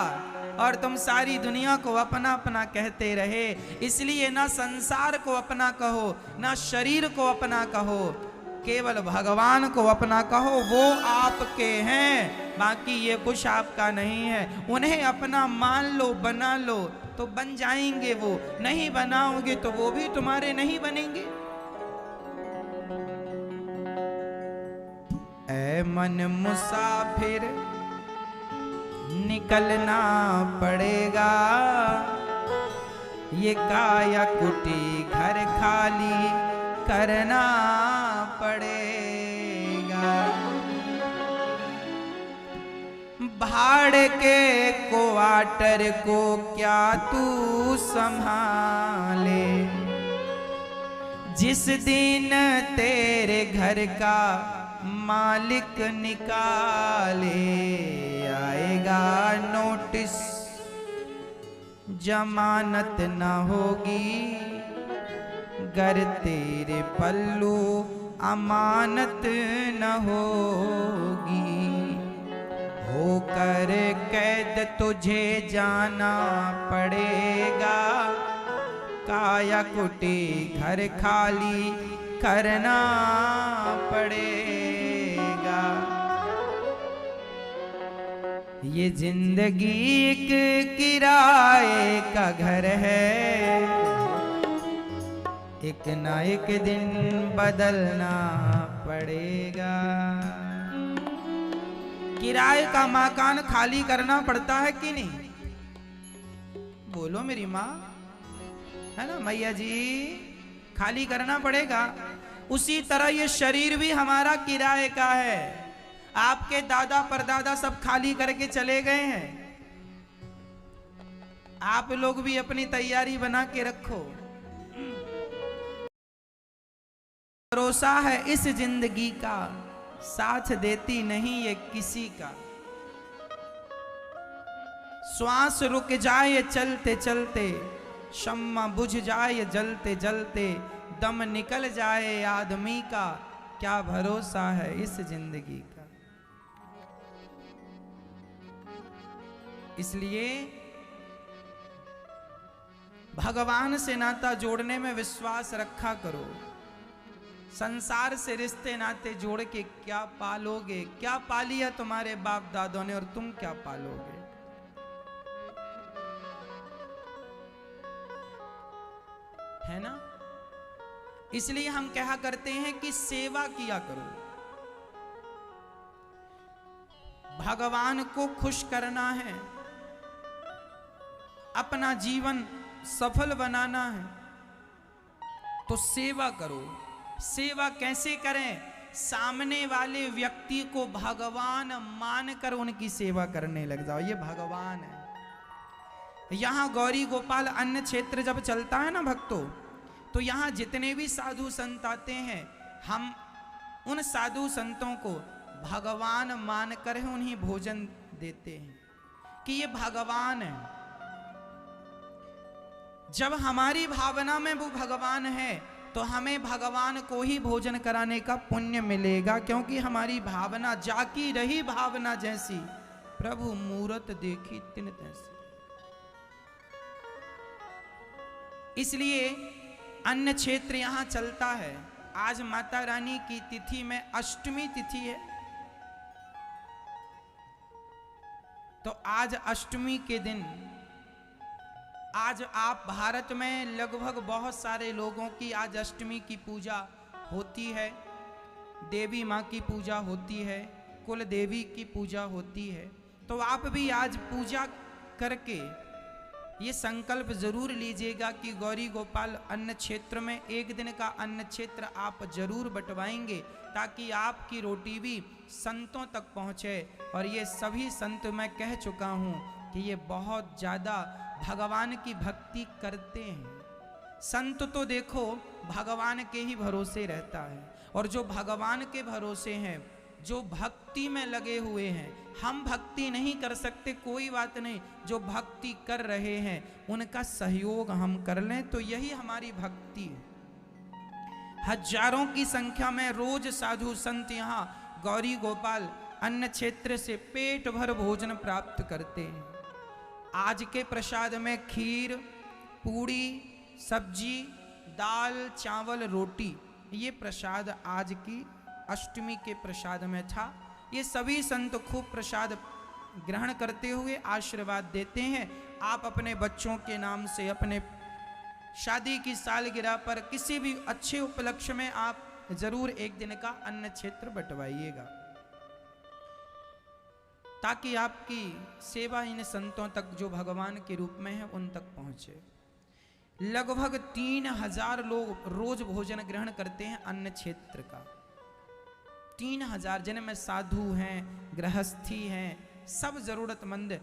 Speaker 1: और तुम सारी दुनिया को अपना अपना कहते रहे। इसलिए ना संसार को अपना कहो, ना शरीर को अपना कहो, केवल भगवान को अपना कहो, वो आपके हैं, बाकी ये कुछ आपका नहीं है। उन्हें अपना मान लो, बना लो तो बन जाएंगे, वो नहीं बनाओगे तो वो भी तुम्हारे नहीं बनेंगे। ऐ मन मुसाफिर निकलना पड़ेगा, ये काया कुटी घर खाली करना पड़ेगा। भाड़े के क्वार्टर को क्या तू संभाले, जिस दिन तेरे घर का मालिक निकाले आएगा नोटिस, जमानत न होगी गर तेरे पल्लू अमानत न होगी। होकर कैद तुझे जाना पड़ेगा, काया कुटी घर खाली करना पड़ेगा। ये जिंदगी एक किराए का घर है, एक ना एक दिन बदलना पड़ेगा। किराए का मकान खाली करना पड़ता है कि नहीं? बोलो मेरी माँ, है ना मैया जी? खाली करना पड़ेगा। उसी तरह ये शरीर भी हमारा किराए का है। आपके दादा परदादा सब खाली करके चले गए हैं, आप लोग भी अपनी तैयारी बना के रखो। भरोसा है इस जिंदगी का, साथ देती नहीं ये किसी का। श्वास रुक जाए चलते चलते, शम्मा बुझ जाए जलते जलते, दम निकल जाए आदमी का, क्या भरोसा है इस जिंदगी का। इसलिए भगवान से नाता जोड़ने में विश्वास रखा करो। संसार से रिश्ते नाते जोड़ के क्या पालोगे? क्या पा लिया तुम्हारे बाप दादों ने और तुम क्या पालोगे? है ना? इसलिए हम कहा करते हैं कि सेवा किया करो। भगवान को खुश करना है, अपना जीवन सफल बनाना है, तो सेवा करो। सेवा कैसे करें? सामने वाले व्यक्ति को भगवान मानकर उनकी सेवा करने लग जाओ। ये भगवान है। यहां गौरी गोपाल अन्न क्षेत्र जब चलता है ना भक्तों, तो यहां जितने भी साधु संत आते हैं, हम उन साधु संतों को भगवान मानकर उन्हें भोजन देते हैं कि ये भगवान है। जब हमारी भावना में वो भगवान है तो हमें भगवान को ही भोजन कराने का पुण्य मिलेगा, क्योंकि हमारी भावना जाकी रही भावना जैसी, प्रभु मूरत देखी तिन तैसी। इसलिए अन्न क्षेत्र यहां चलता है। आज माता रानी की तिथि में अष्टमी तिथि है, तो आज अष्टमी के दिन आज आप भारत में लगभग बहुत सारे लोगों की आज अष्टमी की पूजा होती है। देवी माँ की पूजा होती है, कुल देवी की पूजा होती है। तो आप भी आज पूजा करके ये संकल्प जरूर लीजिएगा कि गौरी गोपाल अन्न क्षेत्र में एक दिन का अन्न क्षेत्र आप जरूर बंटवाएंगे, ताकि आपकी रोटी भी संतों तक पहुँचे। और ये सभी संत मैं कह चुका हूँ कि ये बहुत ज़्यादा भगवान की भक्ति करते हैं। संत तो देखो भगवान के ही भरोसे रहता है, और जो भगवान के भरोसे हैं, जो भक्ति में लगे हुए हैं, हम भक्ति नहीं कर सकते कोई बात नहीं, जो भक्ति कर रहे हैं उनका सहयोग हम कर लें तो यही हमारी भक्ति है। हजारों की संख्या में रोज साधु संत यहाँ गौरी गोपाल अन्न क्षेत्र से पेट भर भोजन प्राप्त करते हैं। आज के प्रसाद में खीर, पूड़ी, सब्जी, दाल, चावल, रोटी, ये प्रसाद आज की अष्टमी के प्रसाद में था। ये सभी संत खूब प्रसाद ग्रहण करते हुए आशीर्वाद देते हैं। आप अपने बच्चों के नाम से, अपने शादी की सालगिरह पर, किसी भी अच्छे उपलक्ष्य में आप जरूर एक दिन का अन्न क्षेत्र बंटवाइएगा, ताकि आपकी सेवा इन संतों तक जो भगवान के रूप में है उन तक पहुंचे। लगभग 3000 लोग रोज भोजन ग्रहण करते हैं अन्न क्षेत्र का। 3000, जिनमें साधु हैं, गृहस्थी हैं, सब जरूरतमंद,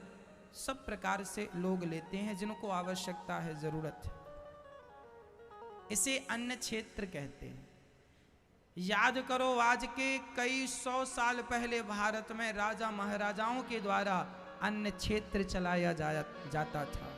Speaker 1: सब प्रकार से लोग लेते हैं जिनको आवश्यकता है, जरूरत है। इसे अन्न क्षेत्र कहते हैं। याद करो, आज के कई 100 साल पहले भारत में राजा महाराजाओं के द्वारा अन्न क्षेत्र चलाया जाता था।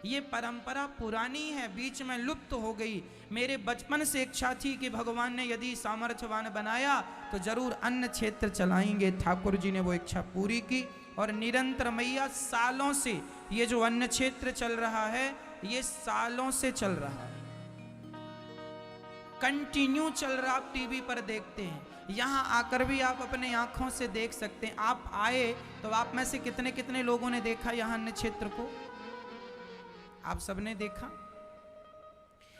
Speaker 1: ये परंपरा पुरानी है, बीच में लुप्त हो गई। मेरे बचपन से इच्छा थी कि भगवान ने यदि सामर्थ्यवान बनाया तो जरूर अन्न क्षेत्र चलाएंगे। ठाकुर जी ने वो इच्छा पूरी की, और निरंतर मैया सालों से ये जो अन्न क्षेत्र चल रहा है, ये सालों से चल रहा है, कंटिन्यू चल रहा। आप टीवी पर देखते हैं, यहाँ आकर भी आप अपने आंखों से देख सकते हैं। आप आए तो आप में से कितने कितने लोगों ने देखा यहाँ अन्न क्षेत्र को? आप सबने देखा।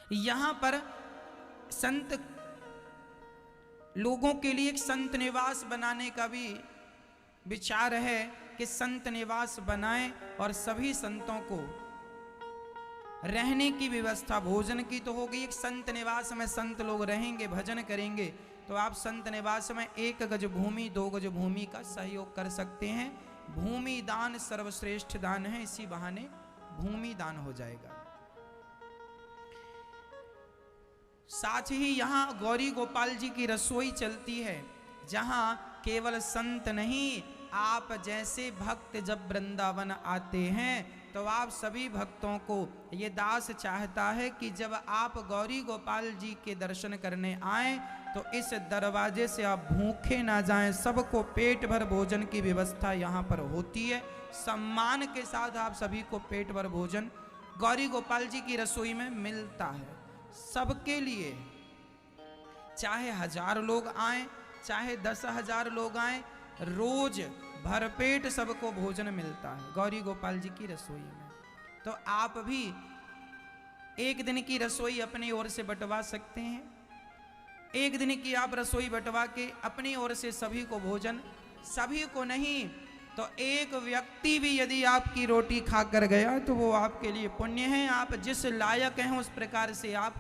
Speaker 1: यहाँ पर संत लोगों के लिए एक संत निवास बनाने का भी विचार है कि संत निवास बनाएं और सभी संतों को रहने की व्यवस्था, भोजन की तो हो गई, एक संत निवास में संत लोग रहेंगे, भजन करेंगे। तो आप संत निवास में 1 गज भूमि, 2 गज भूमि का सहयोग कर सकते हैं। भूमि दान सर्वश्रेष्ठ दान है, इसी बहाने भूमि दान हो जाएगा। साथ ही यहाँ गौरी गोपाल जी की रसोई चलती है, जहाँ केवल संत नहीं, आप जैसे भक्त जब वृंदावन आते हैं तो आप सभी भक्तों को ये दास चाहता है कि जब आप गौरी गोपाल जी के दर्शन करने आए तो इस दरवाजे से आप भूखे ना जाएं। सबको पेट भर भोजन की व्यवस्था यहाँ पर होती है। सम्मान के साथ आप सभी को पेट भर भोजन गौरी गोपाल जी की रसोई में मिलता है सबके लिए। चाहे 1000 लोग आए, चाहे 10,000 लोग आए, रोज भरपेट सबको भोजन मिलता है गौरी गोपाल जी की रसोई में। तो आप भी एक दिन की रसोई अपनी ओर से बंटवा सकते हैं। एक दिन की आप रसोई बंटवा के अपनी ओर से सभी को भोजन, सभी को नहीं तो एक व्यक्ति भी यदि आपकी रोटी खाकर गया तो वो आपके लिए पुण्य है। आप जिस लायक हैं उस प्रकार से आप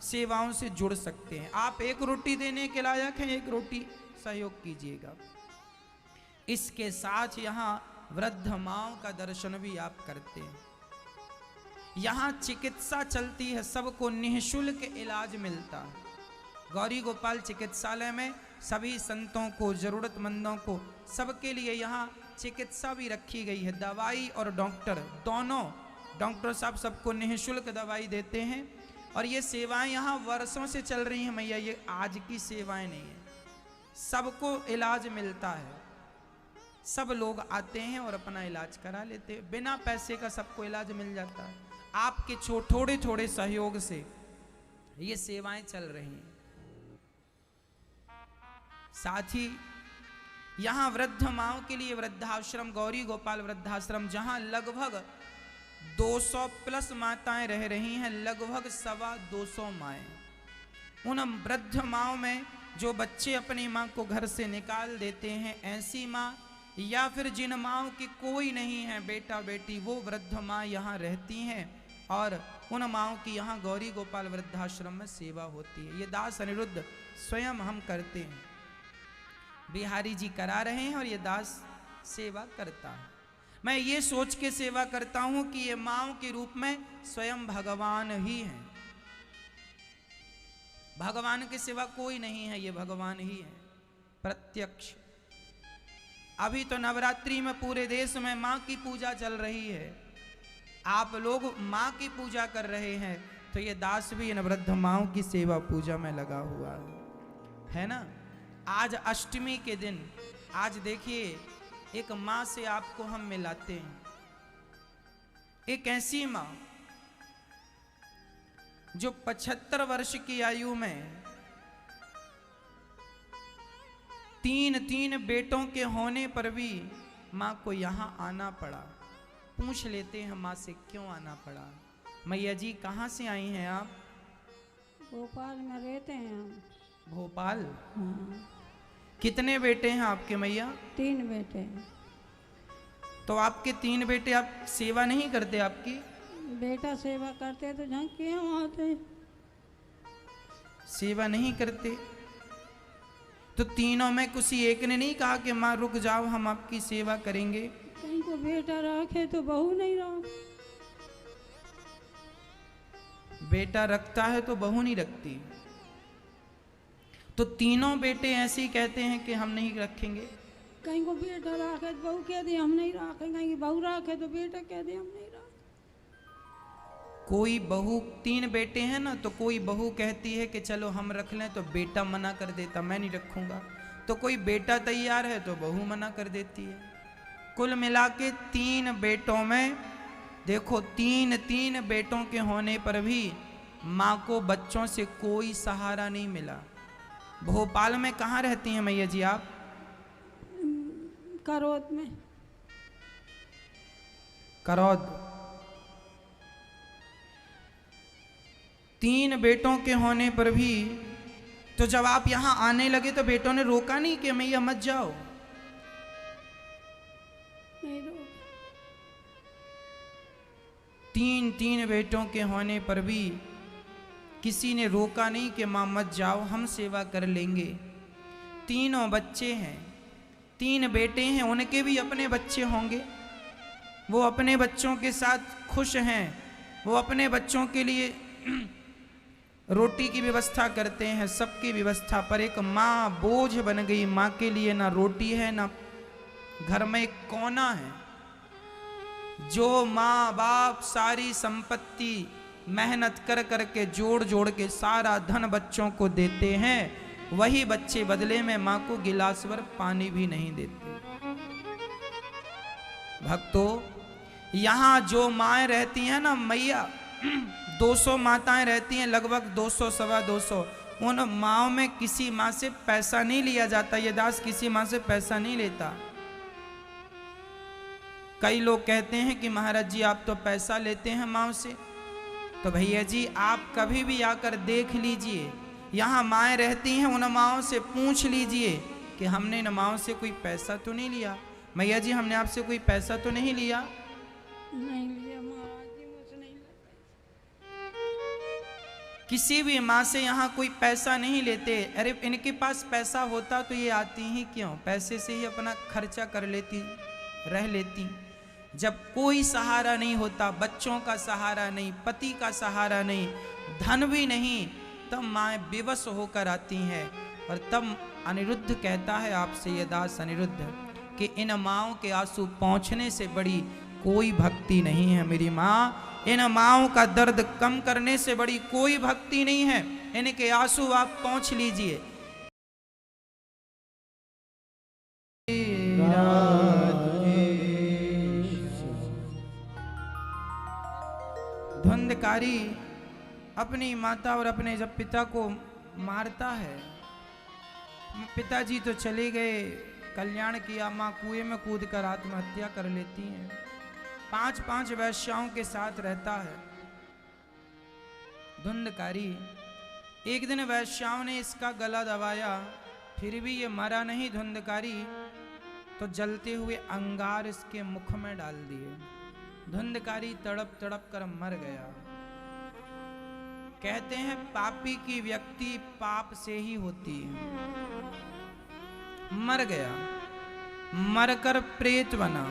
Speaker 1: सेवाओं से जुड़ सकते हैं। आप एक रोटी देने के लायक हैं, एक रोटी सहयोग कीजिएगा। इसके साथ यहाँ वृद्ध माओं का दर्शन भी आप करते हैं। यहाँ चिकित्सा चलती है, सबको निःशुल्क इलाज मिलता है। गौरी गोपाल चिकित्सालय में सभी संतों को, जरूरतमंदों को, सबके लिए यहाँ चिकित्सा भी रखी गई है। दवाई और डॉक्टर दोनों, डॉक्टर साहब सबको निःशुल्क दवाई देते हैं। और ये सेवाएं यहाँ वर्षों से चल रही हैं मैया, ये आज की सेवाएं नहीं है। सबको इलाज मिलता है, सब लोग आते हैं और अपना इलाज करा लेते हैं। बिना पैसे का सबको इलाज मिल जाता है। आपके थोड़े थोड़े सहयोग से ये सेवाएं चल रही हैं। साथ ही यहाँ वृद्ध माओं के लिए वृद्धाश्रम, गौरी गोपाल वृद्धाश्रम, जहाँ लगभग 200+ माताएं रह रही हैं, लगभग 225 माएँ। उन वृद्ध माओं में जो बच्चे अपनी माँ को घर से निकाल देते हैं, ऐसी माँ या फिर जिन माओं की कोई नहीं है बेटा बेटी, वो वृद्ध माँ यहाँ रहती हैं और उन माओं की यहाँ गौरी गोपाल वृद्धाश्रम में सेवा होती है। ये दास अनिरुद्ध स्वयं हम करते हैं। बिहारी जी करा रहे हैं और ये दास सेवा करता है। मैं ये सोच के सेवा करता हूं कि ये माओं के रूप में स्वयं भगवान ही हैं। भगवान के सिवा कोई नहीं है, ये भगवान ही है प्रत्यक्ष। अभी तो नवरात्रि में पूरे देश में माँ की पूजा चल रही है, आप लोग माँ की पूजा कर रहे हैं, तो ये दास भी इन वृद्ध माओं की सेवा पूजा में लगा हुआ है ना। आज अष्टमी के दिन, आज देखिए एक माँ से आपको हम मिलाते हैं। एक ऐसी माँ जो 75 वर्ष की आयु में 3 बेटों के होने पर भी माँ को यहाँ आना पड़ा। पूछ लेते हैं माँ से क्यों आना पड़ा। मैया जी कहाँ से आई हैं आप?
Speaker 2: भोपाल में रहते हैं हम।
Speaker 1: भोपाल?
Speaker 2: हाँ।
Speaker 1: कितने बेटे हैं आपके मैया?
Speaker 2: 3 बेटे हैं।
Speaker 1: तो आपके 3 बेटे, आप सेवा नहीं करते? आपकी
Speaker 2: बेटा सेवा करते तो जहाँ क्यों आते?
Speaker 1: सेवा नहीं करते तो तीनों में किसी एक ने नहीं कहा कि माँ रुक जाओ, हम आपकी सेवा करेंगे?
Speaker 2: कहीं को बेटा रखे तो बहू नहीं रख।
Speaker 1: बेटा रखता है तो बहू नहीं रखती। तो तीनों बेटे ऐसे ही कहते हैं कि हम नहीं रखेंगे।
Speaker 2: कहीं को बेटा रखे तो बहू कह दे हम नहीं रखेंगे, कहीं बहू रखे तो बेटा कह दे हम नहीं रखेंगे।
Speaker 1: कोई बहू, 3 बेटे हैं ना, तो कोई बहू कहती है कि चलो हम रख लें, तो बेटा मना कर देता, मैं नहीं रखूंगा। तो कोई बेटा तैयार है तो बहू मना कर देती है। कुल मिला के 3 बेटों में देखो, 3 बेटों के होने पर भी माँ को बच्चों से कोई सहारा नहीं मिला। भोपाल में कहाँ रहती हैं मैया जी आप?
Speaker 2: करौद में।
Speaker 1: करौद। 3 बेटों के होने पर भी तो जब आप यहां आने लगे तो बेटों ने रोका नहीं कि मैया मत जाओ?
Speaker 2: नहीं रोका।
Speaker 1: 3 बेटों के होने पर भी किसी ने रोका नहीं कि माँ मत जाओ, हम सेवा कर लेंगे। 3 बच्चे हैं, 3 बेटे हैं, उनके भी अपने बच्चे होंगे। वो अपने बच्चों के साथ खुश हैं, वो अपने बच्चों के लिए रोटी की व्यवस्था करते हैं, सबकी व्यवस्था। पर एक माँ बोझ बन गई, माँ के लिए ना रोटी है ना घर में एक कोना है। जो माँ बाप सारी संपत्ति मेहनत कर करके जोड़ जोड़ के सारा धन बच्चों को देते हैं, वही बच्चे बदले में माँ को गिलास भर पानी भी नहीं देते। भक्तों, यहाँ जो माएँ रहती हैं ना मैया, 200 माताएं रहती हैं, लगभग 200 सवा 200। उन माँओं में किसी माँ से पैसा नहीं लिया जाता। ये दास किसी माँ से पैसा नहीं लेता। कई लोग कहते हैं कि महाराज जी आप तो पैसा लेते हैं माँ से। तो भैया जी आप कभी भी आकर देख लीजिए, यहाँ माएँ रहती हैं, उन माँओं से पूछ लीजिए कि हमने इन माँओं से कोई पैसा तो नहीं लिया। मैया जी हमने आपसे कोई पैसा तो नहीं लिया?
Speaker 2: नहीं लिया महाराज जी, मुझसे नहीं लिया।
Speaker 1: किसी भी माँ से यहाँ कोई पैसा नहीं लेते। अरे इनके पास पैसा होता तो ये आती ही क्यों? पैसे से ही अपना खर्चा कर लेती, रह लेती। जब कोई सहारा नहीं होता, बच्चों का सहारा नहीं, पति का सहारा नहीं, धन भी नहीं, तब माँ बेबस होकर आती हैं। और तब अनिरुद्ध कहता है आपसे, ये दास अनिरुद्ध, कि इन माँओं के आंसू पहुँचने से बड़ी कोई भक्ति नहीं है मेरी माँ। इन माँओं का दर्द कम करने से बड़ी कोई भक्ति नहीं है। इनके आंसू आप पहुँच लीजिए। धुंधकारी अपनी माता और अपने जब पिता को मारता है, पिताजी तो चले गए, कल्याण किया, माँ कुएं में कूद कर आत्महत्या कर लेती हैं। 5 वैश्याओं के साथ रहता है धुंधकारी। एक दिन वैश्याओं ने इसका गला दबाया, फिर भी ये मरा नहीं धुंधकारी, तो जलते हुए अंगार इसके मुख में डाल दिए। धुंधकारी तड़प तड़प कर मर गया। कहते हैं पापी की व्यक्ति पाप से ही होती है। मर गया, मरकर प्रेत बना।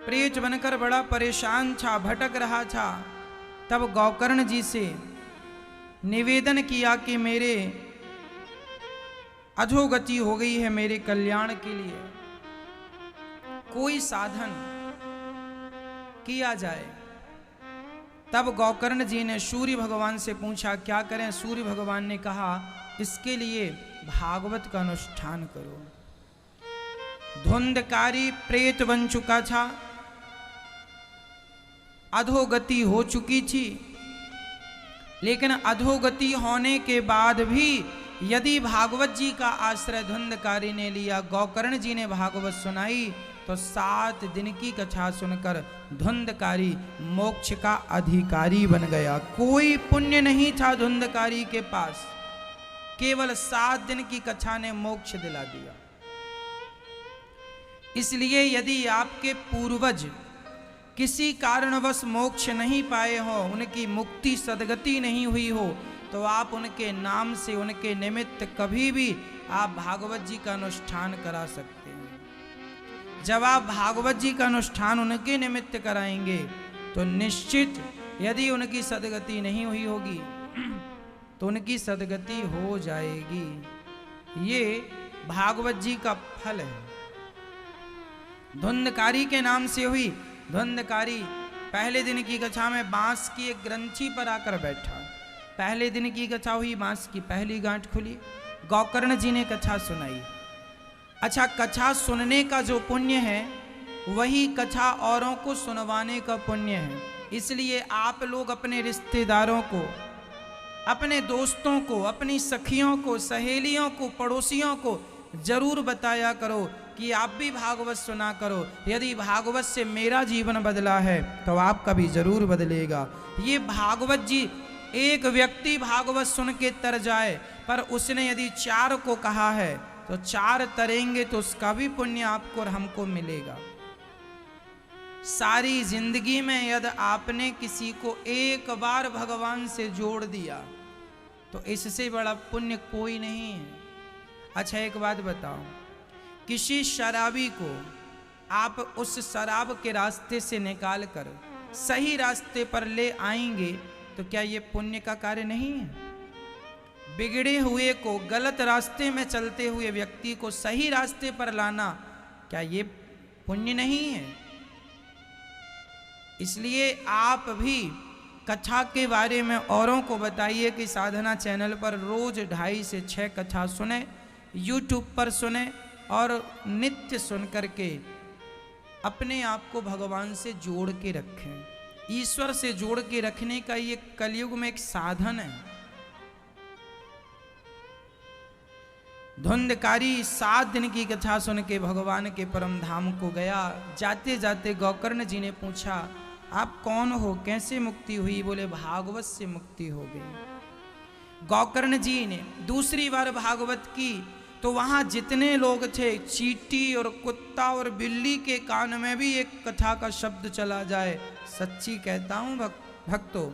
Speaker 1: प्रेत बनकर बड़ा परेशान था, भटक रहा था। तब गौकर्ण जी से निवेदन किया कि मेरे अधोगति हो गई है, मेरे कल्याण के लिए कोई साधन किया जाए। तब गौकर्ण जी ने सूर्य भगवान से पूछा क्या करें? सूर्य भगवान ने कहा इसके लिए भागवत का अनुष्ठान करो। धुंधकारी प्रेत बन चुका था, अधोगति हो चुकी थी, लेकिन अधोगति होने के बाद भी यदि भागवत जी का आश्रय धुंधकारी ने लिया, गौकर्ण जी ने भागवत सुनाई, तो 7 दिन की कथा सुनकर धुंधकारी मोक्ष का अधिकारी बन गया। कोई पुण्य नहीं था धुंधकारी के पास, केवल 7 दिन की कथा ने मोक्ष दिला दिया। इसलिए यदि आपके पूर्वज किसी कारणवश मोक्ष नहीं पाए हो, उनकी मुक्ति सदगति नहीं हुई हो, तो आप उनके नाम से, उनके निमित्त कभी भी आप भागवत जी का अनुष्ठान करा सकते हैं। जब आप भागवत जी का अनुष्ठान उनके निमित्त कराएंगे तो निश्चित यदि उनकी सदगति नहीं हुई होगी तो उनकी सदगति हो जाएगी। ये भागवत जी का फल है। धुंधकारी के नाम से हुई। धुंधकारी पहले दिन की कथा में बांस की एक ग्रंथि पर आकर बैठा। पहले दिन की कथा हुई, बांस की पहली गांठ खुली, गौकर्ण जी ने कथा सुनाई। अच्छा, कथा सुनने का जो पुण्य है वही कथा औरों को सुनवाने का पुण्य है। इसलिए आप लोग अपने रिश्तेदारों को, अपने दोस्तों को, अपनी सखियों को, सहेलियों को, पड़ोसियों को जरूर बताया करो कि आप भी भागवत सुना करो। यदि भागवत से मेरा जीवन बदला है तो आपका भी जरूर बदलेगा। ये भागवत जी, एक व्यक्ति भागवत सुन के तर जाए, पर उसने यदि 4 को कहा है तो 4 तरेंगे तो उसका भी पुण्य आपको और हमको मिलेगा। सारी जिंदगी में यदि आपने किसी को एक बार भगवान से जोड़ दिया तो इससे बड़ा पुण्य कोई नहीं है। अच्छा, एक बात बताओ, किसी शराबी को आप उस शराब के रास्ते से निकाल कर सही रास्ते पर ले आएंगे तो क्या ये पुण्य का कार्य नहीं है? बिगड़े हुए को, गलत रास्ते में चलते हुए व्यक्ति को सही रास्ते पर लाना, क्या ये पुण्य नहीं है? इसलिए आप भी कथा के बारे में औरों को बताइए कि साधना चैनल पर रोज 2.5 से 6 कथा सुने, यूट्यूब पर सुने और नित्य सुन करके अपने आप को भगवान से जोड़ के रखें। ईश्वर से जोड़ के रखने का ये कलयुग में एक साधन है। धुंधकारी 7 दिन की कथा सुन के भगवान के परम धाम को गया। जाते जाते गोकर्ण जी ने पूछा, आप कौन हो, कैसे मुक्ति हुई? बोले भागवत से मुक्ति हो गई। गोकर्ण जी ने दूसरी बार भागवत की तो वहां जितने लोग थे, चींटी और कुत्ता और बिल्ली के कान में भी एक कथा का शब्द चला जाए। सच्ची कहता हूं भक्तों,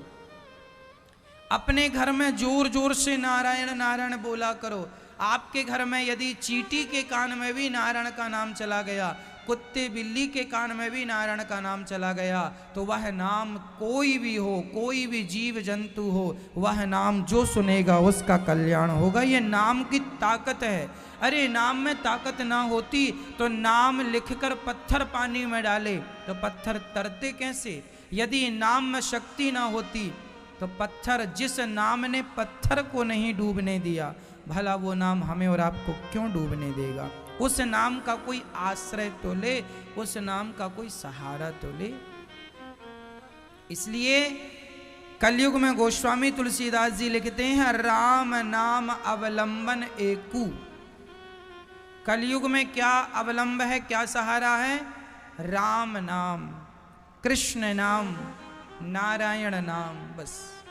Speaker 1: अपने घर में जोर जोर से नारायण नारायण बोला करो। आपके घर में यदि चींटी के कान में भी नारायण का नाम चला गया, कुत्ते बिल्ली के कान में भी नारायण का नाम चला गया, तो वह नाम कोई भी हो, कोई भी जीव जंतु हो, वह नाम जो सुनेगा उसका कल्याण होगा। ये नाम की ताकत है। अरे नाम में ताकत ना होती तो नाम लिखकर पत्थर पानी में डाले तो पत्थर तरते कैसे? यदि नाम में शक्ति ना होती तो पत्थर, जिस नाम ने पत्थर को नहीं डूबने दिया, भला वो नाम हमें और आपको क्यों डूबने देगा? उस नाम का कोई आश्रय तो ले, उस नाम का कोई सहारा तो ले। इसलिए कलयुग में गोस्वामी तुलसीदास जी लिखते हैं, राम नाम अवलंबन एकू। कलयुग में क्या अवलंब है, क्या सहारा है? राम नाम, कृष्ण नाम, नारायण नाम। बस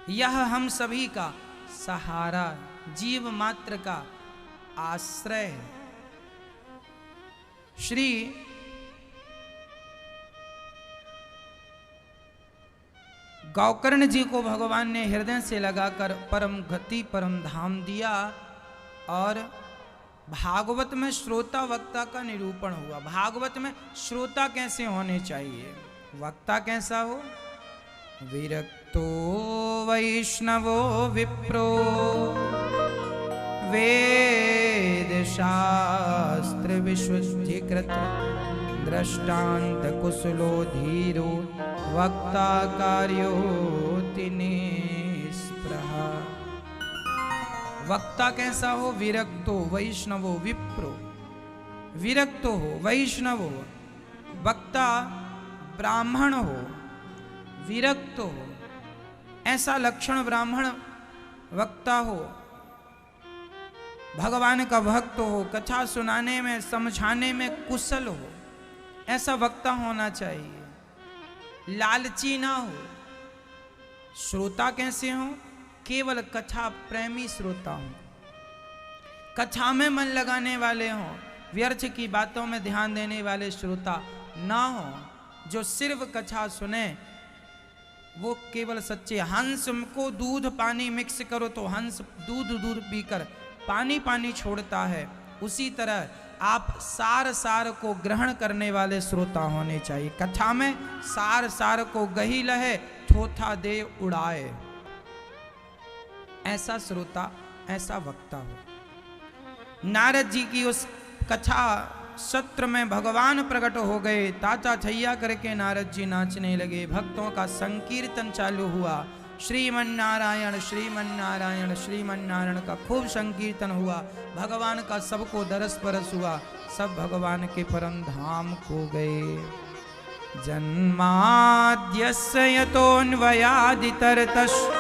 Speaker 1: यह हम सभी का सहारा, जीव मात्र का आश्रय है। श्री गोकर्ण जी को भगवान ने हृदय से लगाकर परम गति, परम धाम दिया। और भागवत में श्रोता वक्ता का निरूपण हुआ। भागवत में श्रोता कैसे होने चाहिए, वक्ता कैसा हो? विरक्तो वैष्णवो विप्रो वेद शास्त्र विशुद्धिकृत दृष्टांत कुशलो धीरो वक्ता कार्योति निष्प्रहा। वक्ता कैसा हो? विरक्तो वैष्णवो विप्रो। विरक्त हो, वैष्णव हो, वक्ता ब्राह्मण हो, विरक्त हो, ऐसा लक्षण ब्राह्मण वक्ता हो, भगवान का भक्त हो, कथा सुनाने में समझाने में कुशल हो, ऐसा वक्ता होना चाहिए। लालची ना हो। श्रोता कैसे हो? केवल कथा प्रेमी श्रोता हो, कथा में मन लगाने वाले हों, व्यर्थ की बातों में ध्यान देने वाले श्रोता ना हो। जो सिर्फ कथा सुने वो केवल सच्चे। हंस को दूध पानी मिक्स करो तो हंस दूध पीकर पानी पानी छोड़ता है, उसी तरह आप सार सार को ग्रहण करने वाले श्रोता होने चाहिए। कथा में सार सार को गही लहे, थोथा दे उड़ाए, ऐसा श्रोता, ऐसा वक्ता हो। नारद जी की उस कथा सत्र में भगवान प्रकट हो गए। ताता थैया करके नारद जी नाचने लगे। भक्तों का संकीर्तन चालू हुआ। श्रीमन्नारायण श्रीमन्नारायण श्रीमन्नारायण का खूब संकीर्तन हुआ। भगवान का सबको दरस परस हुआ। सब भगवान के परम धाम को गए। जन्माद्यस्य यतोऽन्वयादितरतश्च